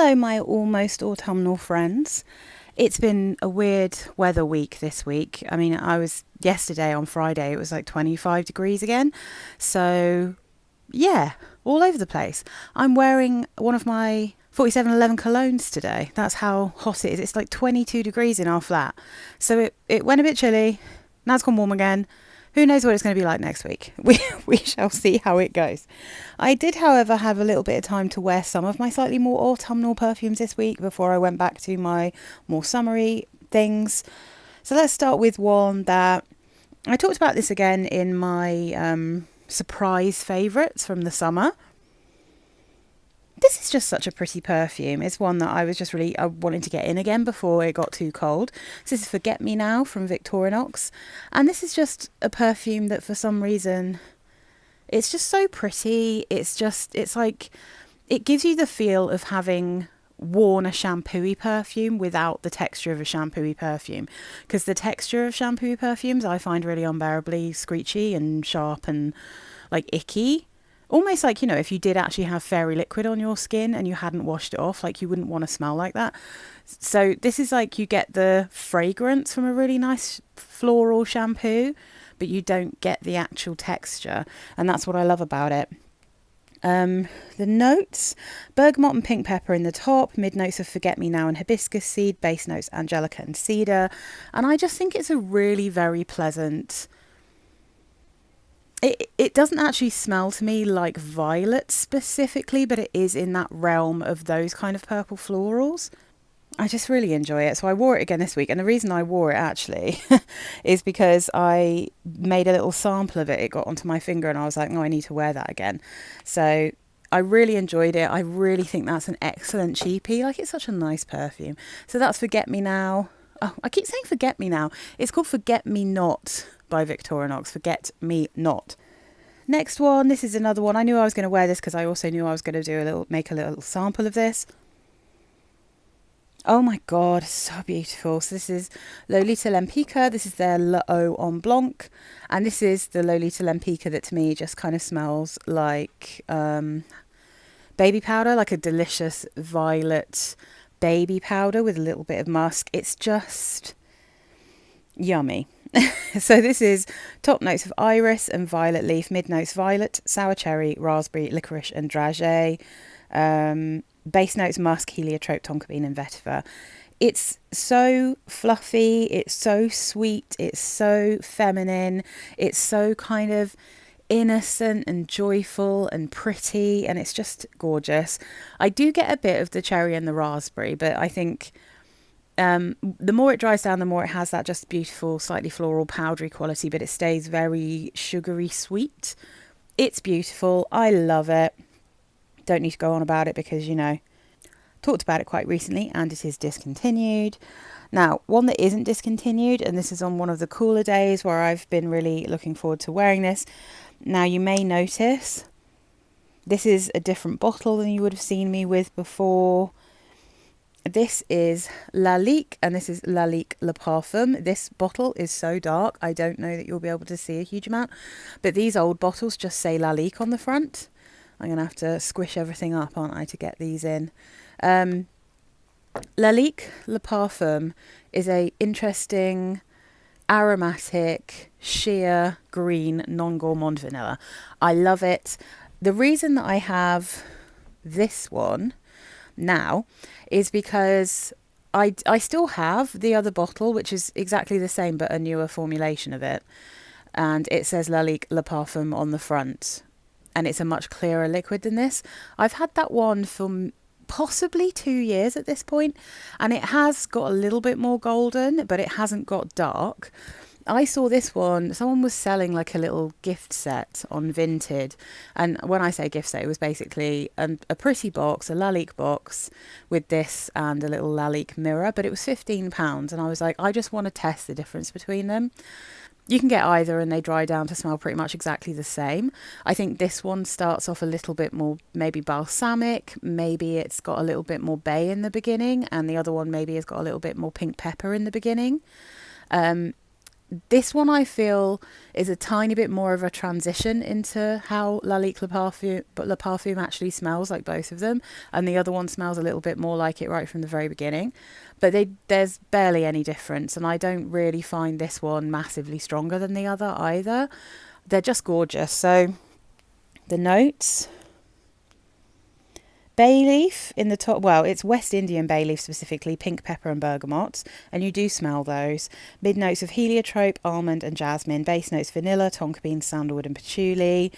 Hello, my almost autumnal friends. It's been a weird weather week this week. I mean, I was yesterday on Friday, it was like 25 degrees again. So, yeah, all over the place. I'm wearing one of my 4711 colognes today. That's how hot it is. It's like 22 degrees in our flat. So it went a bit chilly. Now it's gone warm again. Who knows what it's going to be like next week? We shall see how it goes. I did, however, have a little bit of time to wear some of my slightly more autumnal perfumes this week before I went back to my more summery things. So let's start with one that I talked about this again in my surprise favourites from the summer. This is just such a pretty perfume. It's one that I was just really, I wanted to get in again before it got too cold. So this is Forget Me Now from Victorinox. And this is just a perfume that for some reason, it's just so pretty. It's like, it gives you the feel of having worn a shampoo-y perfume without the texture of a shampoo-y perfume. Because the texture of shampoo perfumes I find really unbearably screechy and sharp and like icky. Almost like, you know, if you did actually have fairy liquid on your skin and you hadn't washed it off, like you wouldn't want to smell like that. So this is like you get the fragrance from a really nice floral shampoo, but you don't get the actual texture. And that's what I love about it. The notes, bergamot and pink pepper in the top, mid notes of Forget Me Now and hibiscus seed, base notes angelica and cedar. And I just think it's a really very pleasant... It doesn't actually smell to me like violet specifically, but it is in that realm of those kind of purple florals. I just really enjoy it. So I wore it again this week. And the reason I wore it actually is because I made a little sample of it. It got onto my finger and I was like, no, I need to wear that again. So I really enjoyed it. I really think that's an excellent cheapie. Like, it's such a nice perfume. So that's Forget Me Now. Oh, I keep saying Forget Me Now. It's called Forget Me Not by Victorinox. Forget Me Not. Next one, this is another one. I knew I was going to wear this because I also knew I was going to make a little sample of this. Oh my god, so beautiful. So this is Lolita Lempicka. This is their L'Eau en Blanc. And this is the Lolita Lempicka that to me just kind of smells like baby powder, like a delicious violet baby powder with a little bit of musk. It's just yummy. So this is top notes of iris and violet leaf, mid notes violet, sour cherry, raspberry, licorice and dragée, base notes musk, heliotrope, tonka bean and vetiver. It's so fluffy, it's so sweet, it's so feminine, it's so kind of innocent and joyful and pretty, and it's just gorgeous. I do get a bit of the cherry and the raspberry, but I think the more it dries down, the more it has that just beautiful, slightly floral, powdery quality, but it stays very sugary sweet. It's beautiful. I love it. Don't need to go on about it because, you know, talked about it quite recently and it is discontinued. Now, one that isn't discontinued, and this is on one of the cooler days where I've been really looking forward to wearing this. Now, you may notice this is a different bottle than you would have seen me with before. This is Lalique, and this is Lalique Le Parfum. This bottle is so dark, I don't know that you'll be able to see a huge amount. But these old bottles just say Lalique on the front. I'm going to have to squish everything up, aren't I, to get these in. Lalique Le Parfum is a interesting, aromatic, sheer, green, non-gourmand vanilla. I love it. The reason that I have this one now is because I still have the other bottle, which is exactly the same but a newer formulation of it, and it says Lalique Le Parfum on the front, and it's a much clearer liquid than this. I've had that one for possibly 2 years at this point, and it has got a little bit more golden, but it hasn't got dark. I saw this one, someone was selling like a little gift set on Vinted. And when I say gift set, it was basically a pretty box, a Lalique box with this and a little Lalique mirror. But it was £15. And I was like, I just want to test the difference between them. You can get either and they dry down to smell pretty much exactly the same. I think this one starts off a little bit more maybe balsamic. Maybe it's got a little bit more bay in the beginning. And the other one maybe has got a little bit more pink pepper in the beginning. this one I feel is a tiny bit more of a transition into how Lalique Le Parfum actually smells, like both of them, and the other one smells a little bit more like it right from the very beginning. But there's barely any difference, and I don't really find this one massively stronger than the other either. They're just gorgeous. So the notes: bay leaf in the top. Well, it's West Indian bay leaf specifically, pink pepper and bergamot, and you do smell those. Mid notes of heliotrope, almond and jasmine. Base notes: vanilla, tonka bean, sandalwood and patchouli.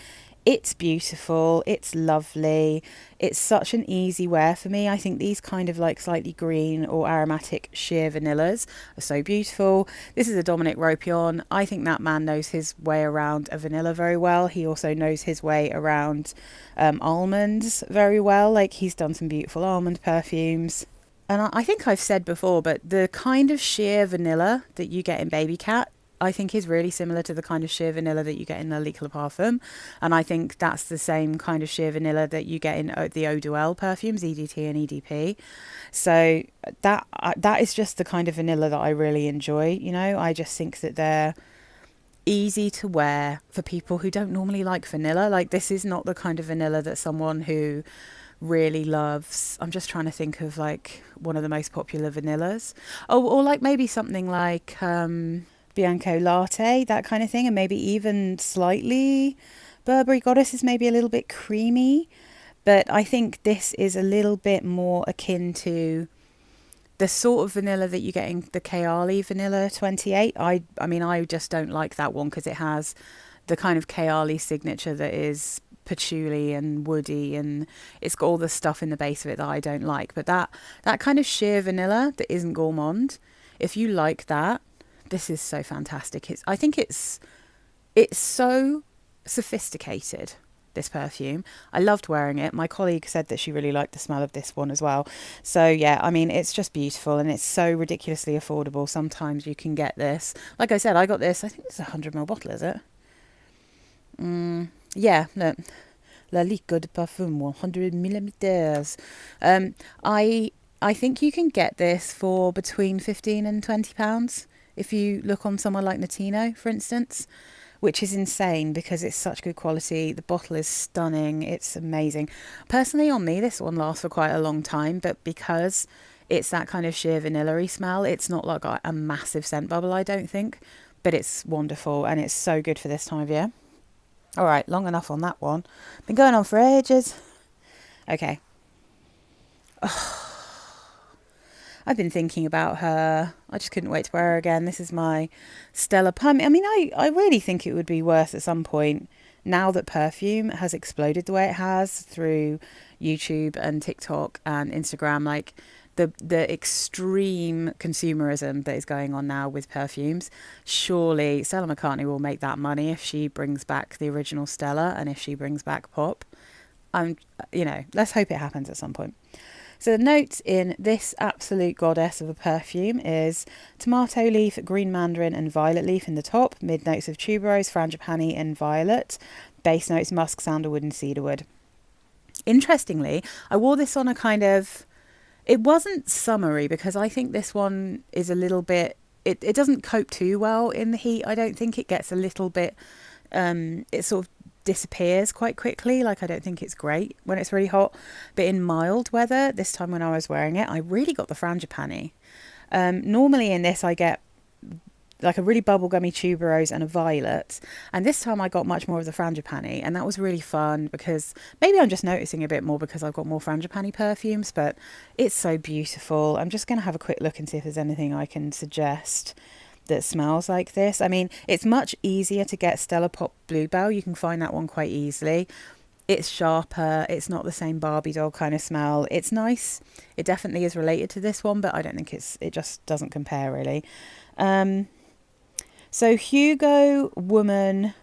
It's beautiful. It's lovely. It's such an easy wear for me. I think these kind of like slightly green or aromatic sheer vanillas are so beautiful. This is a Dominic Ropion. I think that man knows his way around a vanilla very well. He also knows his way around almonds very well. Like, he's done some beautiful almond perfumes. And I think I've said before, but the kind of sheer vanilla that you get in Baby Cat, I think is really similar to the kind of sheer vanilla that you get in Lalique Le Parfum. And I think that's the same kind of sheer vanilla that you get in the Eau Duelle perfumes, EDT and EDP. So that is just the kind of vanilla that I really enjoy. You know, I just think that they're easy to wear for people who don't normally like vanilla. Like, this is not the kind of vanilla that someone who really loves, I'm just trying to think of like one of the most popular vanillas. Oh, or like maybe something like Bianco Latte, that kind of thing, and maybe even slightly Burberry Goddess is maybe a little bit creamy, but I think this is a little bit more akin to the sort of vanilla that you get in the Kayali Vanilla 28. I mean, I just don't like that one because it has the kind of Kayali signature that is patchouli and woody, and it's got all the stuff in the base of it that I don't like. But that kind of sheer vanilla that isn't gourmand, if you like that, this is so fantastic. I think it's so sophisticated, this perfume. I loved wearing it. My colleague said that she really liked the smell of this one as well. So yeah, I mean, it's just beautiful, and it's so ridiculously affordable. Sometimes you can get this. Like I said, I got this, I think it's a 100ml bottle, is it? Yeah, look. Lalique Le Parfum, 100 milliliters. I think you can get this for between £15 and £20 if you look on somewhere like Notino, for instance, which is insane because it's such good quality. The bottle is stunning. It's amazing. Personally, on me, this one lasts for quite a long time, but because it's that kind of sheer vanilla-y smell, it's not like a massive scent bubble, I don't think, but it's wonderful, and it's so good for this time of year. All right, long enough on that one. Been going on for ages. Okay. I've been thinking about her. I just couldn't wait to wear her again. This is my Stella Pump. I mean, I really think it would be worth at some point, now that perfume has exploded the way it has through YouTube and TikTok and Instagram, like the extreme consumerism that is going on now with perfumes. Surely Stella McCartney will make that money if she brings back the original Stella and if she brings back pop. Let's hope it happens at some point. So the notes in this absolute goddess of a perfume is tomato leaf, green mandarin and violet leaf in the top. Mid notes of tuberose, frangipani and violet. Base notes musk, sandalwood and cedarwood. Interestingly, I wore this on a kind of... It wasn't summery because I think this one is a little bit... It doesn't cope too well in the heat. I don't think it gets a little bit... it sort of disappears quite quickly. Like, I don't think it's great when it's really hot. But in mild weather, this time when I was wearing it, I really got the frangipani. Normally in this I get like a really bubblegummy tuberose and a violet, and this time I got much more of the frangipani, and that was really fun because maybe I'm just noticing a bit more because I've got more frangipani perfumes, but it's so beautiful. I'm just going to have a quick look and see if there's anything I can suggest that smells like this. I mean, it's much easier to get Stella Pop Bluebell. You can find that one quite easily. It's sharper. It's not the same Barbie doll kind of smell. It's nice. It definitely is related to this one, but I don't think it just doesn't compare really. So Hugo Woman,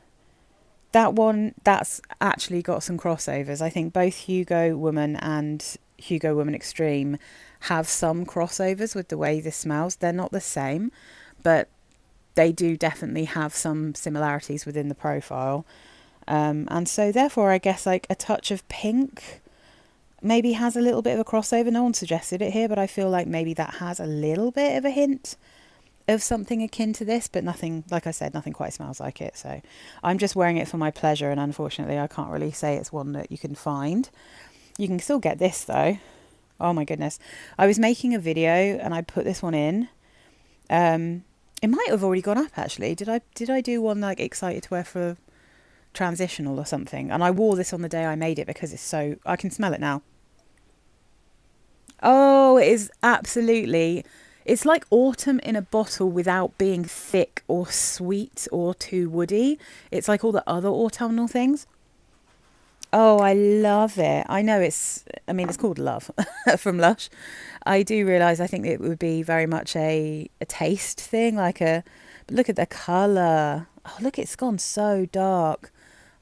that one, that's actually got some crossovers. I think both Hugo Woman and Hugo Woman Extreme have some crossovers with the way this smells. They're not the same, but they do definitely have some similarities within the profile. And so therefore, I guess like a touch of pink maybe has a little bit of a crossover. No one suggested it here, but I feel like maybe that has a little bit of a hint of something akin to this, but nothing, like I said, nothing quite smells like it. So I'm just wearing it for my pleasure, and unfortunately I can't really say it's one that you can find. You can still get this though. Oh my goodness. I was making a video and I put this one in. It might have already gone up actually. Did I do one like excited to wear for transitional or something? And I wore this on the day I made it because it's so, I can smell it now. Oh, it is absolutely, it's like autumn in a bottle without being thick or sweet or too woody. It's like all the other autumnal things. Oh, I love it. I know I mean, it's called Love from Lush. I do realise I think it would be very much a taste thing, but look at the colour. Oh, look, it's gone so dark.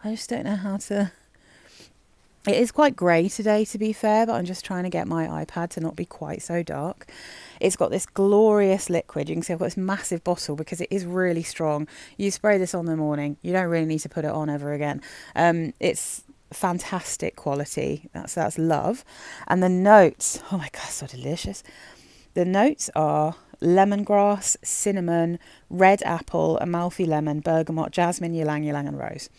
I just don't know how to. It is quite grey today, to be fair, but I'm just trying to get my iPad to not be quite so dark. It's got this glorious liquid. You can see I've got this massive bottle because it is really strong. You spray this on in the morning. You don't really need to put it on ever again. It's fantastic quality. That's Love. And the notes, oh my god, so delicious. The notes are lemongrass, cinnamon, red apple, amalfi lemon, bergamot, jasmine, ylang ylang and rose.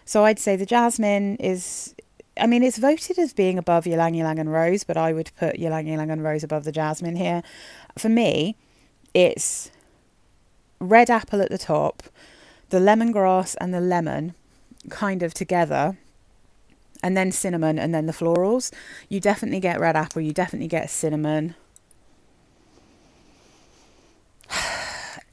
So I'd say the jasmine is, I mean, it's voted as being above ylang ylang and rose, but I would put ylang ylang and rose above the jasmine here. For me, it's red apple at the top, the lemongrass and the lemon kind of together, and then cinnamon, and then the florals. You definitely get red apple, you definitely get cinnamon.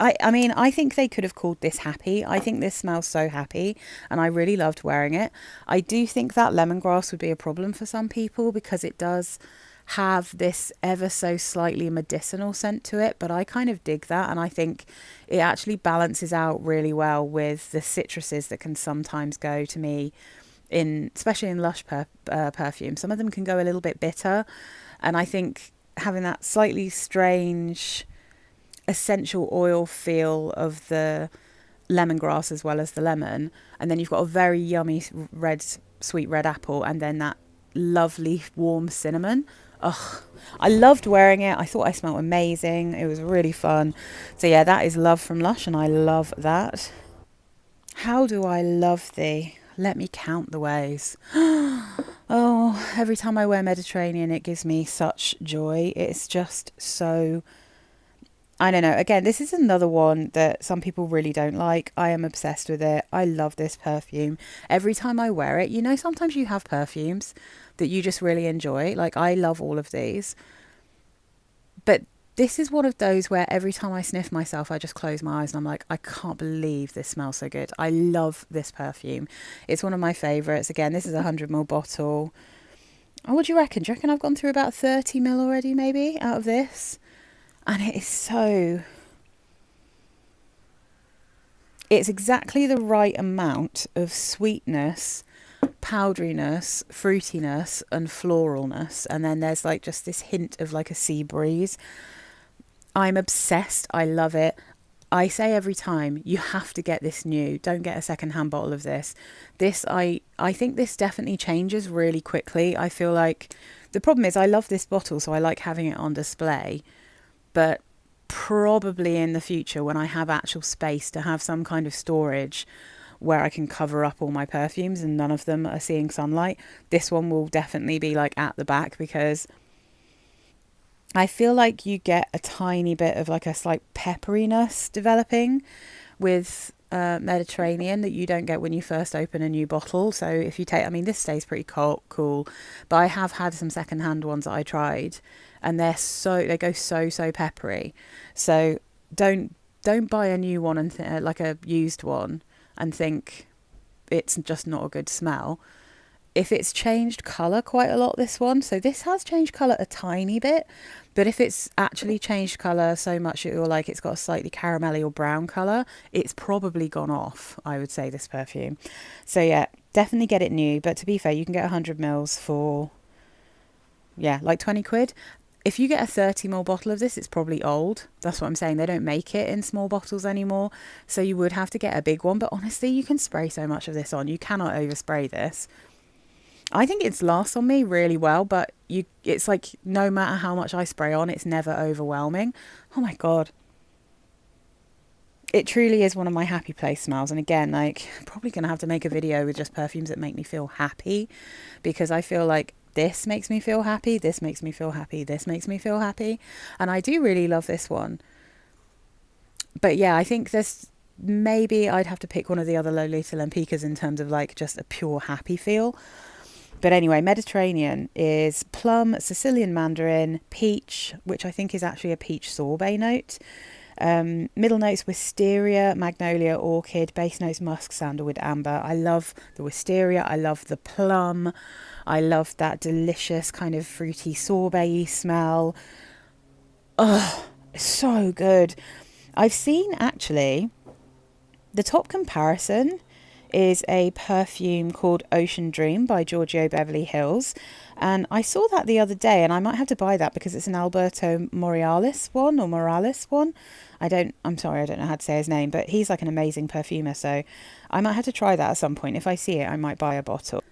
I mean, I think they could have called this happy. I think this smells so happy, and I really loved wearing it. I do think that lemongrass would be a problem for some people because it does have this ever so slightly medicinal scent to it, but I kind of dig that, and I think it actually balances out really well with the citruses that can sometimes go to me especially in Lush perfume. Some of them can go a little bit bitter, and I think having that slightly strange essential oil feel of the lemongrass as well as the lemon, and then you've got a very yummy sweet red apple, and then that lovely warm cinnamon. Ugh, I loved wearing it. I thought I smelled amazing. It was really fun. So yeah, that is Love from Lush, and I love that. How do I love thee? Let me count the ways. Oh, every time I wear Mediterranean, it gives me such joy. It's just so, I don't know. Again, this is another one that some people really don't like. I am obsessed with it. I love this perfume. Every time I wear it, you know, sometimes you have perfumes that you just really enjoy. Like, I love all of these. But this is one of those where every time I sniff myself, I just close my eyes and I'm like, I can't believe this smells so good. I love this perfume. It's one of my favourites. Again, this is a 100ml bottle. Oh, what do you reckon? Do you reckon I've gone through about 30ml already, maybe, out of this? And it is so... It's exactly the right amount of sweetness, powderiness, fruitiness, and floralness. And then there's like just this hint of like a sea breeze. I'm obsessed. I love it. I say every time, you have to get this new. Don't get a second-hand bottle of this. I think this definitely changes really quickly. I feel like the problem is I love this bottle, so I like having it on display. But probably in the future, when I have actual space to have some kind of storage where I can cover up all my perfumes and none of them are seeing sunlight, this one will definitely be like at the back, because I feel like you get a tiny bit of like a slight pepperiness developing with Mediterranean that you don't get when you first open a new bottle. So if you take, I mean, this stays pretty cool, but I have had some secondhand ones that I tried, and they go so peppery. So don't buy a new one and like a used one and think it's just not a good smell. If it's changed colour quite a lot, this one, so this has changed colour a tiny bit, but if it's actually changed colour so much that you're like it's got a slightly caramelly or brown colour, it's probably gone off, I would say, this perfume. So yeah, definitely get it new. But to be fair, you can get 100ml for, yeah, like 20 quid. If you get a 30ml bottle of this, it's probably old. That's what I'm saying. They don't make it in small bottles anymore, so you would have to get a big one. But honestly, you can spray so much of this on. You cannot overspray this. I think it lasts on me really well, but it's like no matter how much I spray on, it's never overwhelming. Oh my God. it truly is one of my happy place smells. And again, like, I'm probably going to have to make a video with just perfumes that make me feel happy, because I feel like this makes me feel happy, this makes me feel happy, this makes me feel happy. And I do really love this one. But yeah, I think this, maybe I'd have to pick one of the other Lolita Lempickas in terms of like just a pure happy feel. But anyway, Mediterranean is plum, Sicilian mandarin, peach, which I think is actually a peach sorbet note. Middle notes wisteria, magnolia, orchid. Base notes musk, sandalwood, amber. I love the wisteria. I love the plum. I love that delicious kind of fruity sorbet smell. Oh, so good. I've seen actually the top comparison is a perfume called Ocean Dream by Giorgio Beverly Hills, and I saw that the other day, and I might have to buy that because it's an Alberto Morales one. I'm sorry, I don't know how to say his name, but he's like an amazing perfumer, so I might have to try that at some point. If I see it, I might buy a bottle.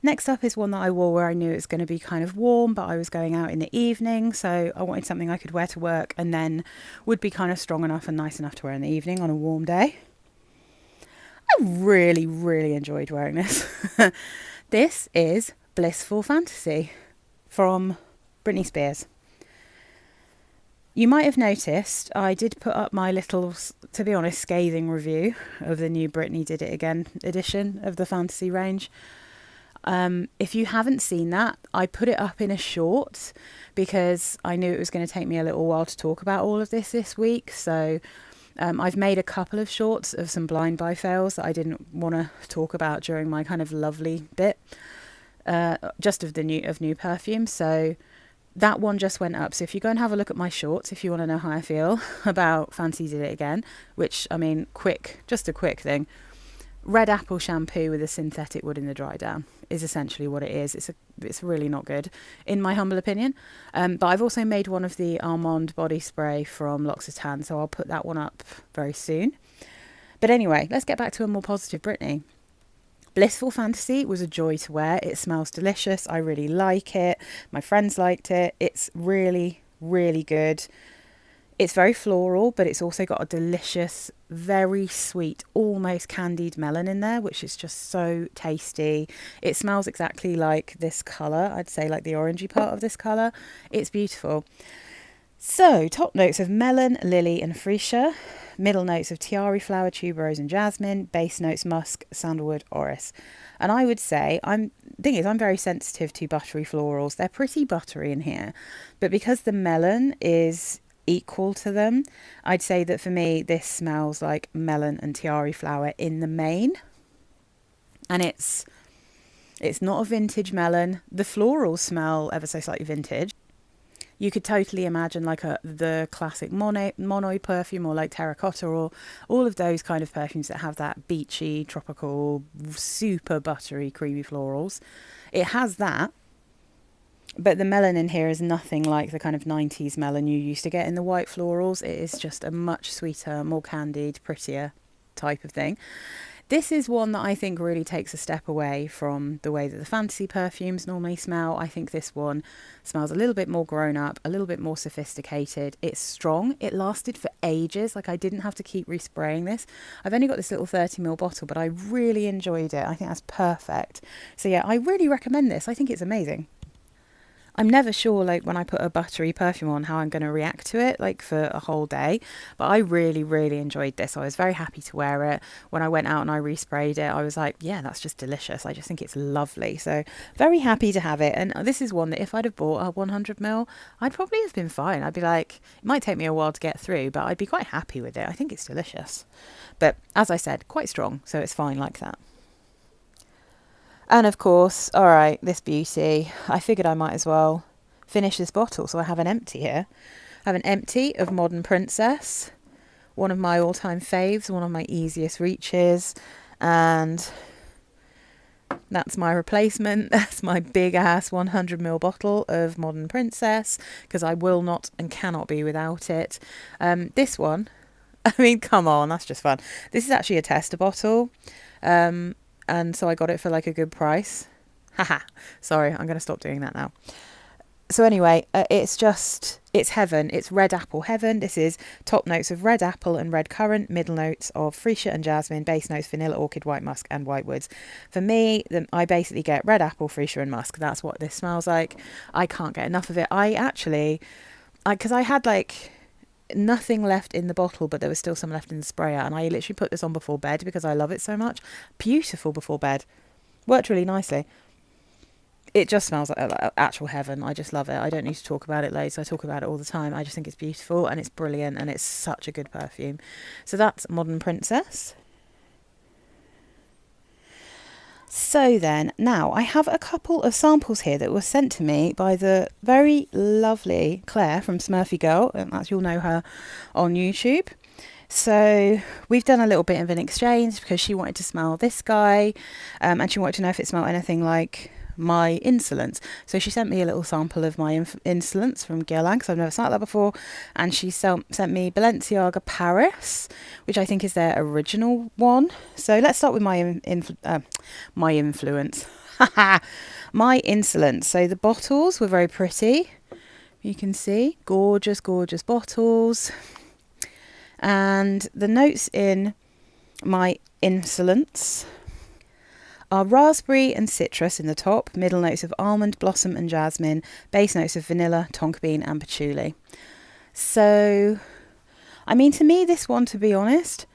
Next up is one that I wore where I knew it was going to be kind of warm, but I was going out in the evening, so I wanted something I could wear to work and then would be kind of strong enough and nice enough to wear in the evening on a warm day. I really, really enjoyed wearing this. This is Blissful Fantasy from Britney Spears. You might have noticed I did put up my little, to be honest, scathing review of the new Britney Did It Again edition of the Fantasy range. If you haven't seen that, I put it up in a short because I knew it was going to take me a little while to talk about all of this week. So I've made a couple of shorts of some blind buy fails that I didn't want to talk about during my kind of lovely bit, just of new perfume. So that one just went up. So if you go and have a look at my shorts, if you want to know how I feel about Fancy Did It Again, which, I mean, just a quick thing. Red apple shampoo with a synthetic wood in the dry down is essentially what it is. It's really not good, in my humble opinion. But I've also made one of the almond body spray from L'Occitane, so I'll put that one up very soon. But anyway, let's get back to a more positive Britney. Blissful Fantasy was a joy to wear. It smells delicious. I really like it. My friends liked it. It's really, really good. It's very floral, but it's also got a delicious, very sweet, almost candied melon in there, which is just so tasty. It smells exactly like this colour. I'd say like the orangey part of this colour. It's beautiful. So, top notes of melon, lily and freesia. Middle notes of tiare flower, tuberose and jasmine. Base notes musk, sandalwood, orris. And I would say, I'm very sensitive to buttery florals. They're pretty buttery in here. But because the melon is equal to them, I'd say that for me this smells like melon and tiare flower in the main. And it's not a vintage melon. The florals smell ever so slightly vintage. You could totally imagine like the classic Monoi perfume, or like terracotta, or all of those kind of perfumes that have that beachy, tropical, super buttery, creamy florals. It has that. But the melon in here is nothing like the kind of 90s melon you used to get in the white florals. It is just a much sweeter, more candied, prettier type of thing. This is one that I think really takes a step away from the way that the fantasy perfumes normally smell. I think this one smells a little bit more grown up, a little bit more sophisticated. It's strong. It lasted for ages. Like, I didn't have to keep respraying this. I've only got this little 30ml bottle, but I really enjoyed it. I think that's perfect. So yeah, I really recommend this. I think it's amazing. I'm never sure, like, when I put a buttery perfume on, how I'm going to react to it, like, for a whole day. But I really, really enjoyed this. I was very happy to wear it. When I went out and I resprayed it, I was like, yeah, that's just delicious. I just think it's lovely. So very happy to have it. And this is one that if I'd have bought a 100ml, I'd probably have been fine. I'd be like, it might take me a while to get through, but I'd be quite happy with it. I think it's delicious. But as I said, quite strong, so it's fine like that. And of course, all right, this beauty, I figured I might as well finish this bottle. So I have an empty here. I have an empty of Modern Princess, one of my all-time faves, one of my easiest reaches. And that's my replacement. That's my big-ass 100ml bottle of Modern Princess, because I will not and cannot be without it. This one, I mean, come on, that's just fun. This is actually a tester bottle. And so I got it for like a good price. Haha. Sorry, I'm going to stop doing that now. So anyway, it's heaven. It's red apple heaven. This is top notes of red apple and red currant, middle notes of freesia and jasmine, base notes vanilla, orchid, white musk, and white woods. For me, I basically get red apple, freesia, and musk. That's what this smells like. I can't get enough of it. Because I had like nothing left in the bottle, but there was still some left in the sprayer, and I literally put this on before bed because I love it so much. Beautiful before bed. Worked really nicely. It just smells like actual heaven. I just love it. I don't need to talk about it loads. I talk about it all the time. I just think it's beautiful and it's brilliant and it's such a good perfume. So that's Modern Princess. So then, now I have a couple of samples here that were sent to me by the very lovely Claire from Smurfy Girl, and as you'll know her on YouTube. So we've done a little bit of an exchange because she wanted to smell this guy, and she wanted to know if it smelled anything like My Insolence. So she sent me a little sample of My Insolence from Guerlain, because I've never smelled that before, and she sent me Balenciaga Paris, which I think is their original one. So let's start with My Influence. My Insolence. So the bottles were very pretty. You can see gorgeous, gorgeous bottles. And the notes in My Insolence are raspberry and citrus in the top, middle notes of almond, blossom and jasmine, base notes of vanilla, tonka bean and patchouli. So, I mean, to me, this one, to be honest,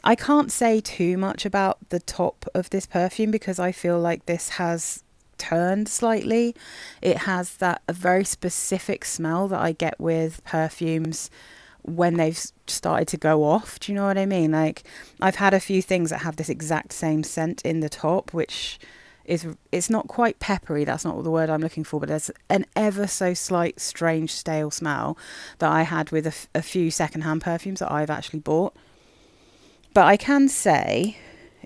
I can't say too much about the top of this perfume because I feel like this has turned slightly. It has a very specific smell that I get with perfumes when they've started to go off. Do you know what I mean? Like, I've had a few things that have this exact same scent in the top, which it's not quite peppery, that's not the word I'm looking for, but there's an ever so slight strange stale smell that I had with a few secondhand perfumes that I've actually bought. But I can say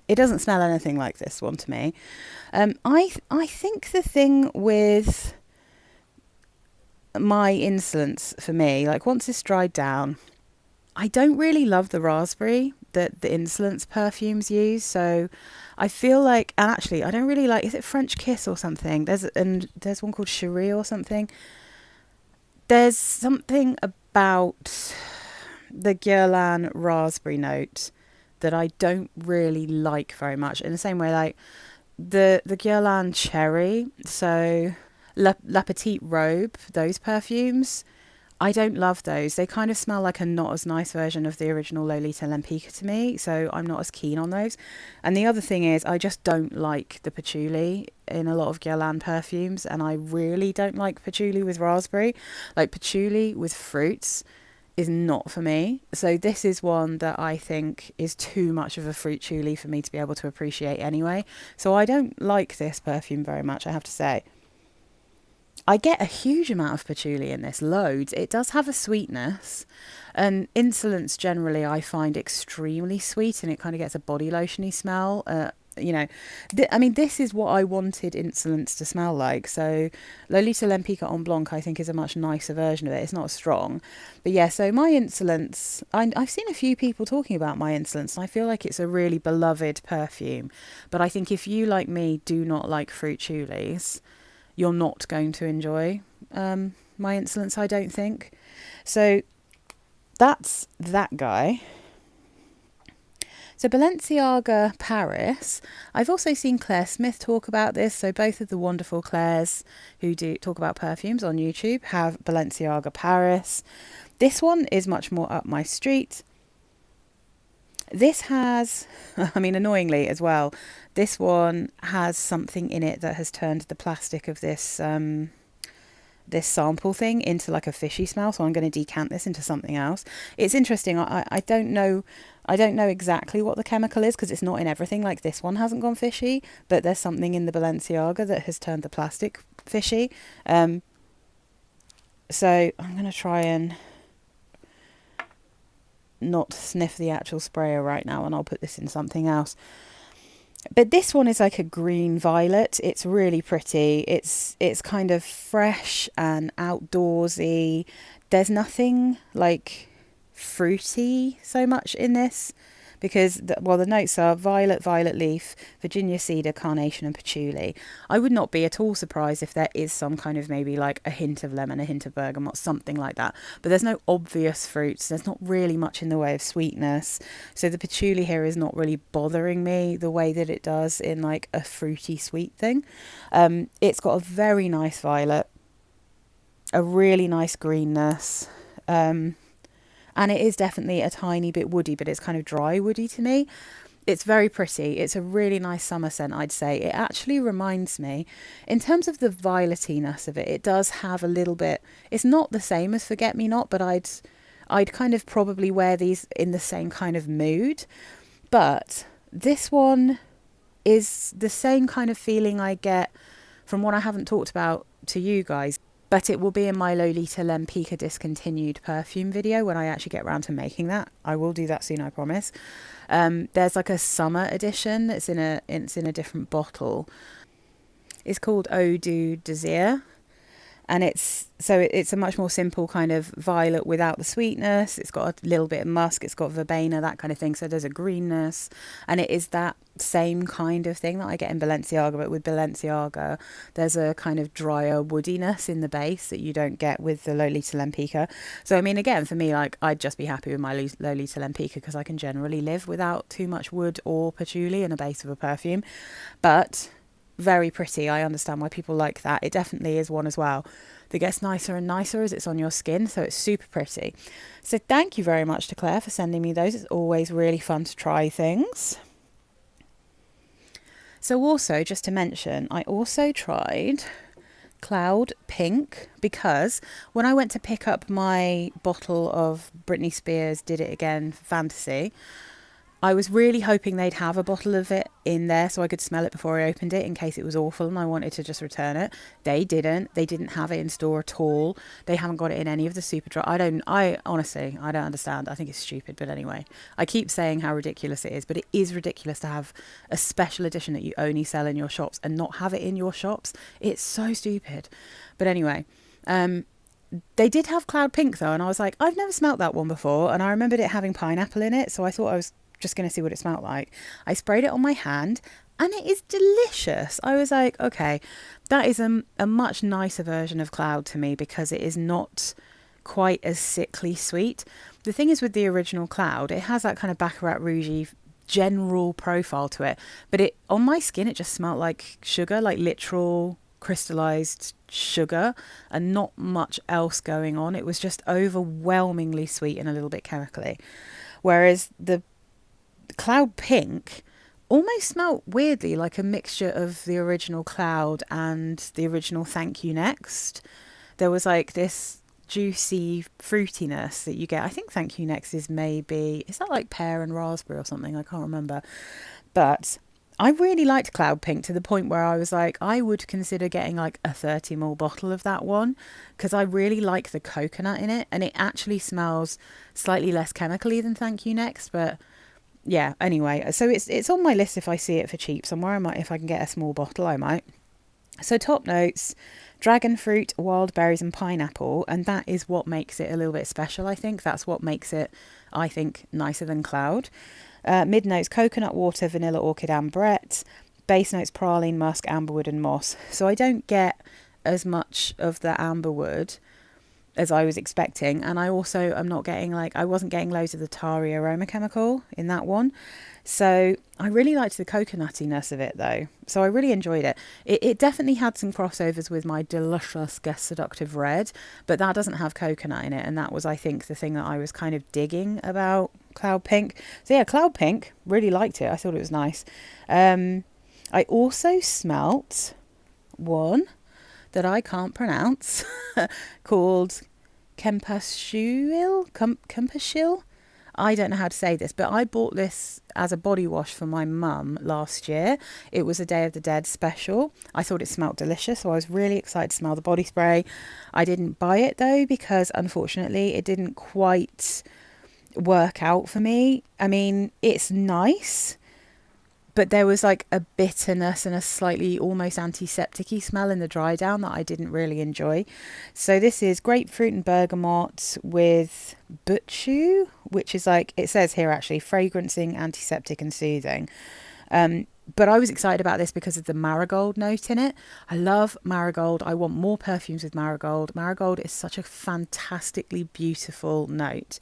it doesn't smell anything like this one to me. I think the thing with My Insolence for me, like once it's dried down, I don't really love the raspberry that the Insolence perfumes use. So I feel like, and actually I don't really like, is it French Kiss or something? There's one called Cherie or something. There's something about the Guerlain raspberry note that I don't really like very much. In the same way, like the Guerlain cherry, so La Petite Robe, those perfumes, I don't love those. They kind of smell like a not as nice version of the original Lolita Lempicka to me, so I'm not as keen on those. And the other thing is, I just don't like the patchouli in a lot of Guerlain perfumes, and I really don't like patchouli with raspberry. Like, patchouli with fruits is not for me. So this is one that I think is too much of a fruit patchouli for me to be able to appreciate anyway. So I don't like this perfume very much, I have to say. I get a huge amount of patchouli in this, loads. It does have a sweetness, and Insolence generally I find extremely sweet, and it kind of gets a body lotiony smell. I mean, this is what I wanted Insolence to smell like. So Lolita Lempicka on Blanc, I think, is a much nicer version of it. It's not as strong. But yeah, so My Insolence, I've seen a few people talking about My Insolence, and I feel like it's a really beloved perfume. But I think if you, like me, do not like fruit choulis, you're not going to enjoy My Insolence, I don't think. So that's that guy. So Balenciaga Paris, I've also seen Claire Smith talk about this. So both of the wonderful Claires who do talk about perfumes on YouTube have Balenciaga Paris. This one is much more up my street. This has, I mean, annoyingly as well, this one has something in it that has turned the plastic of this this sample thing into like a fishy smell. So I'm going to decant this into something else. It's interesting. I don't know exactly what the chemical is because it's not in everything. Like, this one hasn't gone fishy, but there's something in the Balenciaga that has turned the plastic fishy. So I'm going to try and not sniff the actual sprayer right now, and I'll put this in something else. But this one is like a green violet. It's really pretty. It's kind of fresh and outdoorsy. There's nothing like fruity so much in this. because the notes are violet, violet leaf, Virginia cedar, carnation and patchouli. I would not be at all surprised if there is some kind of maybe like a hint of lemon, a hint of bergamot, something like that, but there's no obvious fruits. There's not really much in the way of sweetness, so the patchouli here is not really bothering me the way that it does in like a fruity sweet thing. It's got a very nice violet, a really nice greenness, and it is definitely a tiny bit woody, but it's kind of dry woody to me. It's very pretty. It's a really nice summer scent, I'd say. It actually reminds me, in terms of the violetiness of it, it does have a little bit, it's not the same as Forget Me Not, but I'd kind of probably wear these in the same kind of mood. But this one is the same kind of feeling I get from what I haven't talked about to you guys, but it will be in my Lolita Lempicka discontinued perfume video when I actually get around to making that. I will do that soon, I promise. There's like a summer edition that's in a different bottle. It's called Eau du Désir, and it's a much more simple kind of violet without the sweetness. It's got a little bit of musk, it's got verbena, that kind of thing, so there's a greenness, and it is that same kind of thing that I get in Balenciaga, but with Balenciaga there's a kind of drier woodiness in the base that you don't get with the Lolita Lempicka. So I mean, again, for me, like, I'd just be happy with my Lolita Lempicka because I can generally live without too much wood or patchouli in a base of a perfume. But very pretty. I understand why people like that. It definitely is one as well that gets nicer and nicer as it's on your skin, so it's super pretty. So thank you very much to Claire for sending me those. It's always really fun to try things. So also, just to mention, I also tried Cloud Pink, because when I went to pick up my bottle of Britney Spears Did It Again Fantasy, I was really hoping they'd have a bottle of it in there so I could smell it before I opened it in case it was awful and I wanted to just return it. They didn't have it in store at all. They haven't got it in any of the Superdry. I honestly don't understand. I think it's stupid, but anyway, I keep saying how ridiculous it is, but it is ridiculous to have a special edition that you only sell in your shops and not have it in your shops. It's so stupid. But anyway, they did have Cloud Pink though, and I was like, I've never smelt that one before, and I remembered it having pineapple in it, so I thought I was just going to see what it smelled like. I sprayed it on my hand and it is delicious. I was like, okay, that is a much nicer version of Cloud to me because it is not quite as sickly sweet. The thing is with the original Cloud, it has that kind of Baccarat Rouge general profile to it, but it on my skin it just smelled like sugar, like literal crystallized sugar, and not much else going on. It was just overwhelmingly sweet and a little bit chemically, whereas the Cloud Pink almost smelt weirdly like a mixture of the original Cloud and the original Thank You Next. There was like this juicy fruitiness that you get. I think Thank You Next is that like pear and raspberry or something? I can't remember. But I really liked Cloud Pink to the point where I was like, I would consider getting like a 30ml bottle of that one because I really like the coconut in it, and it actually smells slightly less chemically than Thank You Next, but yeah, anyway, so it's on my list if I see it for cheap somewhere. I might, if I can get a small bottle, I might. So top notes, dragon fruit, wild berries and pineapple, and that is what makes it a little bit special, I think. That's what makes it, I think, nicer than Cloud. Mid notes, coconut water, vanilla, orchid, amberette. Base notes, praline, musk, amberwood and moss. So I don't get as much of the amberwood as I was expecting, and I also am not getting I wasn't getting loads of the tarry aroma chemical in that one. So I really liked the coconutiness of it though, so I really enjoyed it. It definitely had some crossovers with my delicious Guess Seductive Red, but that doesn't have coconut in it, and that was, I think, the thing that I was kind of digging about Cloud Pink. So yeah, Cloud Pink, really liked it. I thought it was nice. I also smelt one that I can't pronounce called Cempasúchil. I don't know how to say this, but I bought this as a body wash for my mum last year. It was a Day of the Dead special. I thought it smelled delicious, so I was really excited to smell the body spray. I didn't buy it though because unfortunately it didn't quite work out for me. I mean, it's nice, but there was like a bitterness and a slightly almost antiseptic-y smell in the dry down that I didn't really enjoy. So this is grapefruit and bergamot with butchu, which is like, it says here actually, fragrancing, antiseptic and soothing. But I was excited about this because of the marigold note in it. I love marigold. I want more perfumes with marigold. Marigold is such a fantastically beautiful note.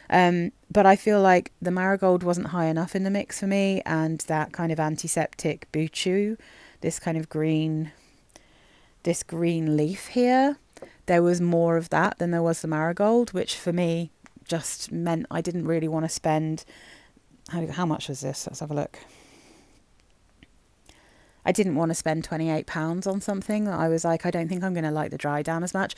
But I feel like the marigold wasn't high enough in the mix for me, and that kind of antiseptic butchu, this kind of green, this green leaf here, there was more of that than there was the marigold, which for me just meant I didn't really want to spend, how much was this? Let's have a look. I didn't want to spend £28 on something that I was like, I don't think I'm going to like the dry down as much.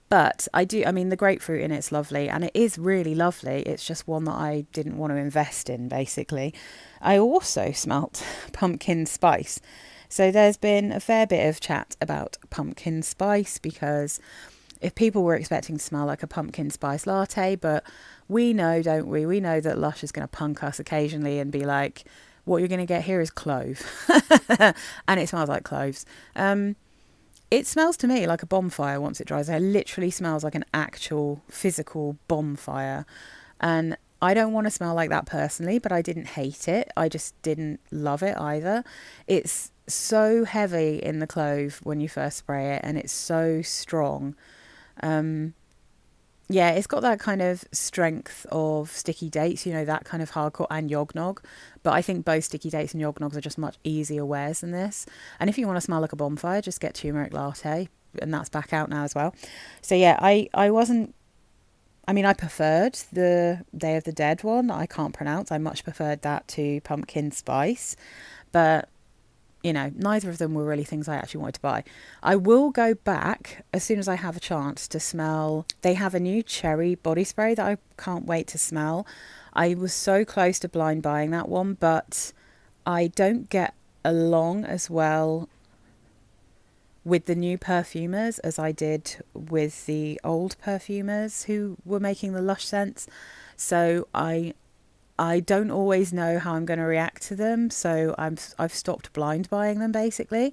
But I do, I mean, the grapefruit in it's lovely, and it is really lovely. It's just one that I didn't want to invest in, basically. I also smelt pumpkin spice. So there's been a fair bit of chat about pumpkin spice, because if people were expecting to smell like a pumpkin spice latte, but we know, don't we? We know that Lush is going to punk us occasionally and be like, what you're going to get here is clove. And it smells like cloves. It smells to me like a bonfire once it dries. It literally smells like an actual physical bonfire. And I don't want to smell like that personally, but I didn't hate it. I just didn't love it either. It's so heavy in the clove when you first spray it, and it's so strong. Yeah, it's got that kind of strength of sticky dates, you know, that kind of hardcore, and yognog. But I think both sticky dates and yognogs are just much easier wears than this. And if you want to smell like a bonfire, just get turmeric latte, and that's back out now as well. So yeah, I wasn't, I mean, I preferred the Day of the Dead one. I can't pronounce. I much preferred that to pumpkin spice. But you know, neither of them were really things I actually wanted to buy. I will go back as soon as I have a chance to smell. They have a new cherry body spray that I can't wait to smell. I was so close to blind buying that one, but I don't get along as well with the new perfumers as I did with the old perfumers who were making the Lush scents. So I don't always know how I'm going to react to them, so I've stopped blind buying them basically.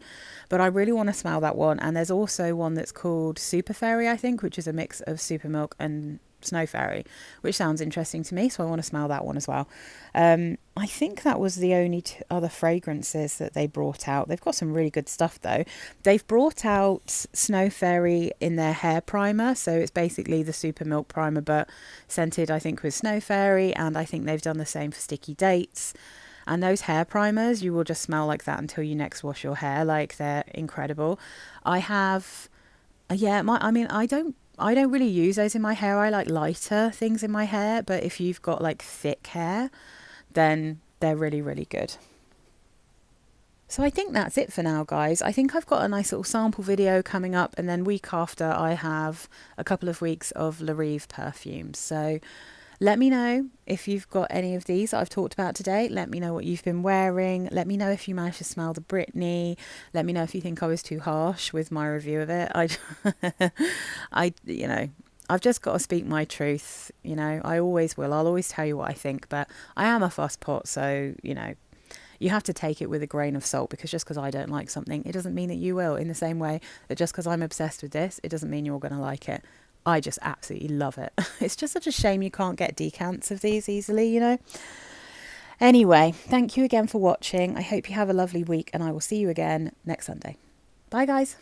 But I really want to smell that one. And there's also one that's called Super Fairy, I think, which is a mix of Super Milk and Snow Fairy, which sounds interesting to me, so I want to smell that one as well. I think that was the only other fragrances that they brought out. They've got some really good stuff though. They've brought out Snow Fairy in their hair primer, so it's basically the Super Milk primer but scented, I think, with Snow Fairy, and I think they've done the same for Sticky Dates. And those hair primers, you will just smell like that until you next wash your hair. Like, they're incredible. I have, yeah, I don't really use those in my hair. I like lighter things in my hair, but if you've got like thick hair, then they're really, really good. So I think that's it for now, guys. I think I've got a nice little sample video coming up, and then week after I have a couple of weeks of La Rive perfumes. So let me know if you've got any of these that I've talked about today. Let me know what you've been wearing. Let me know if you managed to smell the Britney. Let me know if you think I was too harsh with my review of it. You know, I've just got to speak my truth. You know, I always will. I'll always tell you what I think, but I am a fusspot, so, you know, you have to take it with a grain of salt, because just because I don't like something, it doesn't mean that you will. In the same way that just because I'm obsessed with this, it doesn't mean you're going to like it. I just absolutely love it. It's just such a shame you can't get decants of these easily, you know. Anyway, thank you again for watching. I hope you have a lovely week, and I will see you again next Sunday. Bye, guys.